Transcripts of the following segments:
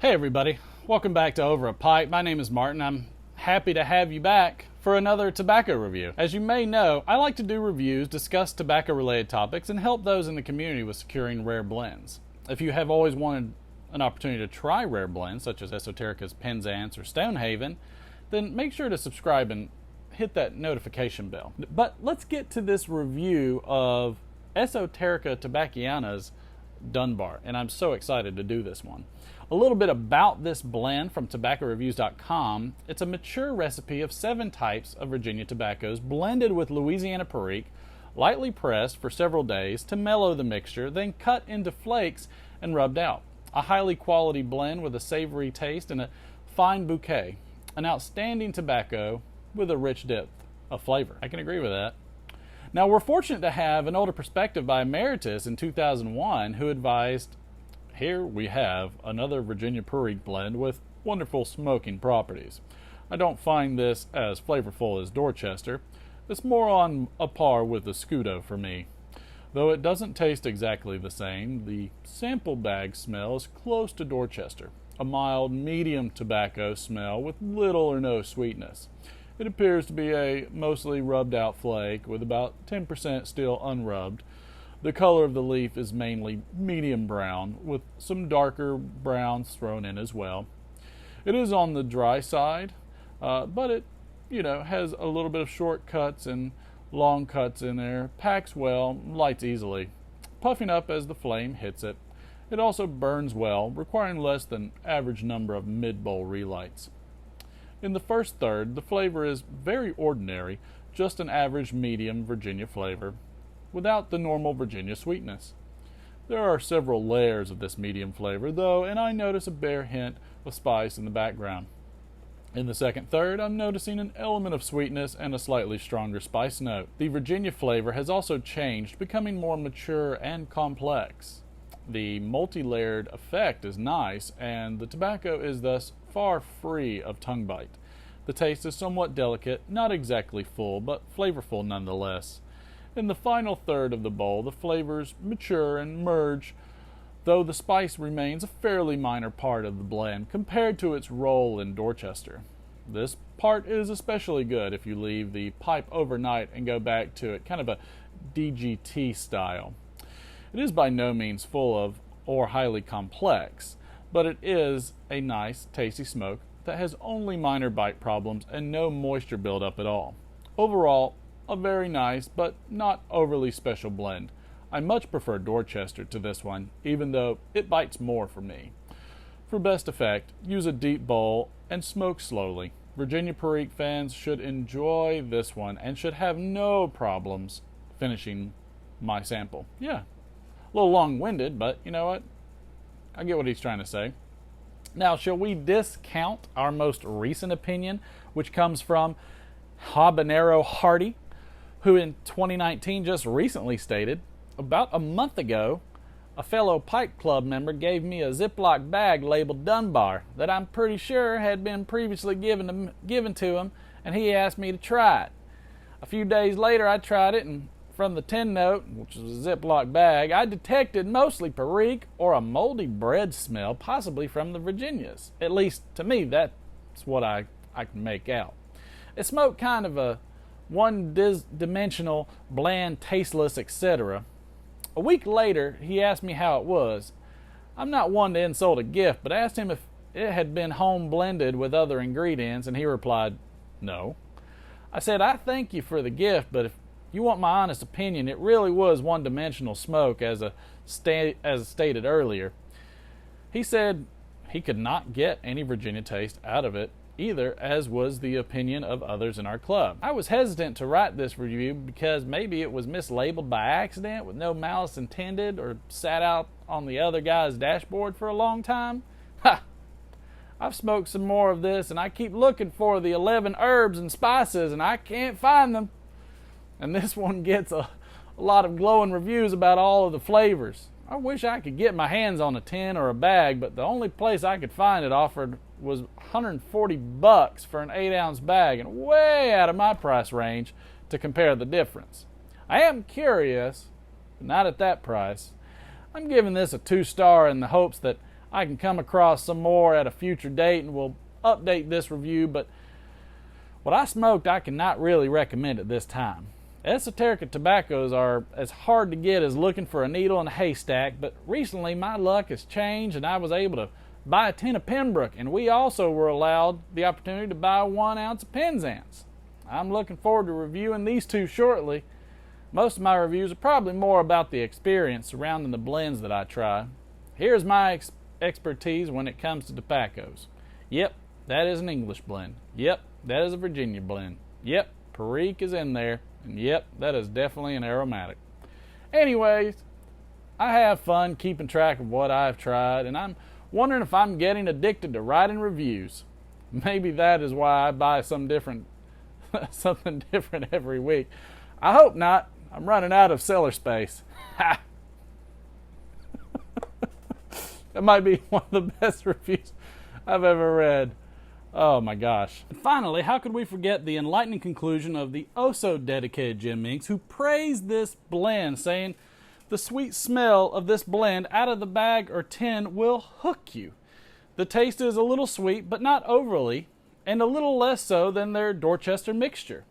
Hey everybody, welcome back to Over a Pipe. My name is Martin. I'm happy to have you back for another tobacco review. As you may know, I like to do reviews, discuss tobacco related topics, and help those in the community with securing rare blends. If you have always wanted an opportunity to try rare blends, such as Esoterica's Penzance or Stonehaven, then make sure to subscribe and hit that notification bell. But let's get to this review of Esoterica Tabacchiana's Dunbar, and I'm so excited to do this one. A little bit about this blend from tobaccoreviews.com. It's a mature recipe of 7 types of Virginia tobaccos blended with Louisiana Perique, lightly pressed for several days to mellow the mixture, then cut into flakes and rubbed out. A highly quality blend with a savory taste and a fine bouquet. An outstanding tobacco with a rich depth of flavor. I can agree with that. Now, we're fortunate to have an older perspective by Emeritus in 2001 who advised, here we have another Virginia Perique blend with wonderful smoking properties. I don't find this as flavorful as Dorchester. It's more on a par with the Scudo for me. Though it doesn't taste exactly the same, the sample bag smell is close to Dorchester. A mild, medium tobacco smell with little or no sweetness. It appears to be a mostly rubbed out flake with about 10% still unrubbed. The color of the leaf is mainly medium brown with some darker browns thrown in as well. It is on the dry side, but it has a little bit of short cuts and long cuts in there. Packs well, lights easily, puffing up as the flame hits it. It also burns well, requiring less than average number of mid-bowl relights. In the first third, the flavor is very ordinary, just an average medium Virginia flavor, without the normal Virginia sweetness. There are several layers of this medium flavor, though, and I notice a bare hint of spice in the background. In the second third, I'm noticing an element of sweetness and a slightly stronger spice note. The Virginia flavor has also changed, becoming more mature and complex. The multi-layered effect is nice, and the tobacco is thus far free of tongue bite. The taste is somewhat delicate, not exactly full, but flavorful nonetheless. In the final third of the bowl, the flavors mature and merge, though the spice remains a fairly minor part of the blend compared to its role in Dorchester. This part is especially good if you leave the pipe overnight and go back to it kind of a DGT style. It is by no means full of or highly complex, but it is a nice, tasty smoke that has only minor bite problems and no moisture buildup at all. Overall, a very nice but not overly special blend. I much prefer Dorchester to this one, even though it bites more for me. For best effect, use a deep bowl and smoke slowly. Virginia Perique fans should enjoy this one and should have no problems finishing my sample. Yeah, a little long-winded, but you know what? I get what he's trying to say. Now, shall we discount our most recent opinion, which comes from Habanero Hardy, who in 2019 just recently stated, about a month ago, a fellow Pipe Club member gave me a Ziploc bag labeled Dunbar that I'm pretty sure had been previously given to him, and he asked me to try it. A few days later, I tried it, and from the tin note, which was a Ziploc bag, I detected mostly Perique or a moldy bread smell, possibly from the Virginias. At least, to me, that's what I can make out. It smoked kind of a one-dimensional, bland, tasteless, etc. A week later, he asked me how it was. I'm not one to insult a gift, but asked him if it had been home blended with other ingredients, and he replied, no. I said, I thank you for the gift, but if you want my honest opinion, it really was one-dimensional smoke, as stated earlier. He said he could not get any Virginia taste out of it either, as was the opinion of others in our club. I was hesitant to write this review because maybe it was mislabeled by accident with no malice intended, or sat out on the other guy's dashboard for a long time. Ha! I've smoked some more of this, and I keep looking for the 11 herbs and spices, and I can't find them. And this one gets a lot of glowing reviews about all of the flavors. I wish I could get my hands on a tin or a bag, but the only place I could find it offered was $140 for an 8-ounce bag, and way out of my price range to compare the difference. I am curious, but not at that price. I'm giving this a 2-star in the hopes that I can come across some more at a future date and we'll update this review, but what I smoked I cannot really recommend at this time. Esoterica tobaccos are as hard to get as looking for a needle in a haystack, but recently my luck has changed and I was able to buy a tin of Pembroke, and we also were allowed the opportunity to buy 1 ounce of Penzance. I'm looking forward to reviewing these two shortly. Most of my reviews are probably more about the experience surrounding the blends that I try. Here's my expertise when it comes to tobaccos. Yep, that is an English blend. Yep, that is a Virginia blend. Yep, Perique is in there. And yep, that is definitely an aromatic. Anyways, I have fun keeping track of what I've tried, and I'm wondering if I'm getting addicted to writing reviews. Maybe that is why I buy something different every week. I hope not. I'm running out of cellar space. That might be one of the best reviews I've ever read. Oh my gosh. And finally, how could we forget the enlightening conclusion of the oh-so-dedicated Jim Minks, who praised this blend, saying, "The sweet smell of this blend out of the bag or tin will hook you. The taste is a little sweet, but not overly, and a little less so than their Dorchester mixture.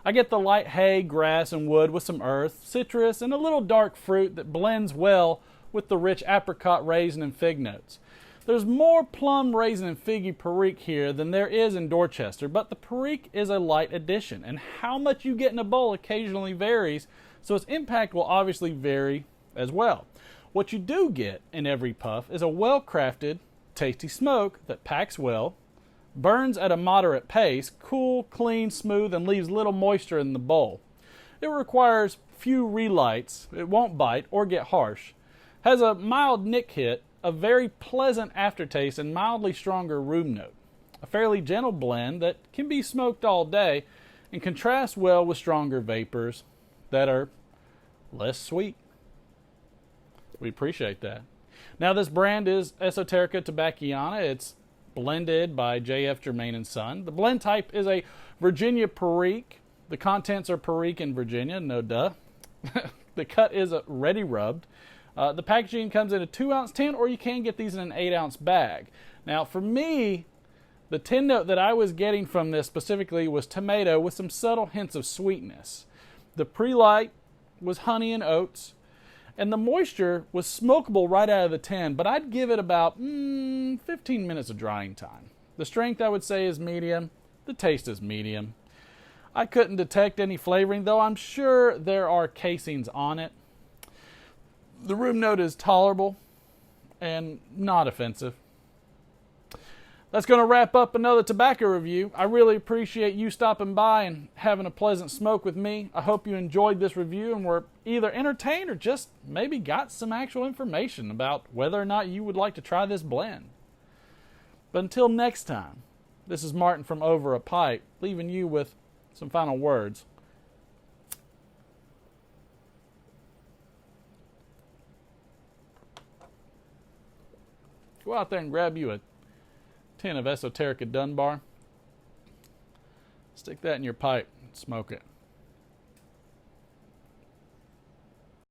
I get the light hay, grass, and wood with some earth, citrus, and a little dark fruit that blends well with the rich apricot, raisin, and fig notes. There's more plum, raisin, and figgy Perique here than there is in Dorchester, but the Perique is a light addition, and how much you get in a bowl occasionally varies, so its impact will obviously vary as well. What you do get in every puff is a well-crafted, tasty smoke that packs well, burns at a moderate pace, cool, clean, smooth, and leaves little moisture in the bowl. It requires few relights, it won't bite or get harsh, has a mild nick hit, a very pleasant aftertaste, and mildly stronger room note. A fairly gentle blend that can be smoked all day and contrasts well with stronger vapors that are less sweet. We appreciate that. Now, this brand is Esoterica Tobacciana. It's blended by J.F. Germain & Son. The blend type is a Virginia Perique. The contents are Perique in Virginia, no duh. The cut is ready rubbed. The packaging comes in a 2-ounce tin, or you can get these in an 8-ounce bag. Now, for me, the tin note that I was getting from this specifically was tomato with some subtle hints of sweetness. The pre-light was honey and oats, and the moisture was smokable right out of the tin, but I'd give it about 15 minutes of drying time. The strength, I would say, is medium. The taste is medium. I couldn't detect any flavoring, though I'm sure there are casings on it. The room note is tolerable and not offensive. That's going to wrap up another tobacco review. I really appreciate you stopping by and having a pleasant smoke with me. I hope you enjoyed this review and were either entertained or just maybe got some actual information about whether or not you would like to try this blend. But until next time, this is Martin from Over a Pipe, leaving you with some final words. Go out there and grab you a tin of Esoterica Dunbar. Stick that in your pipe and smoke it.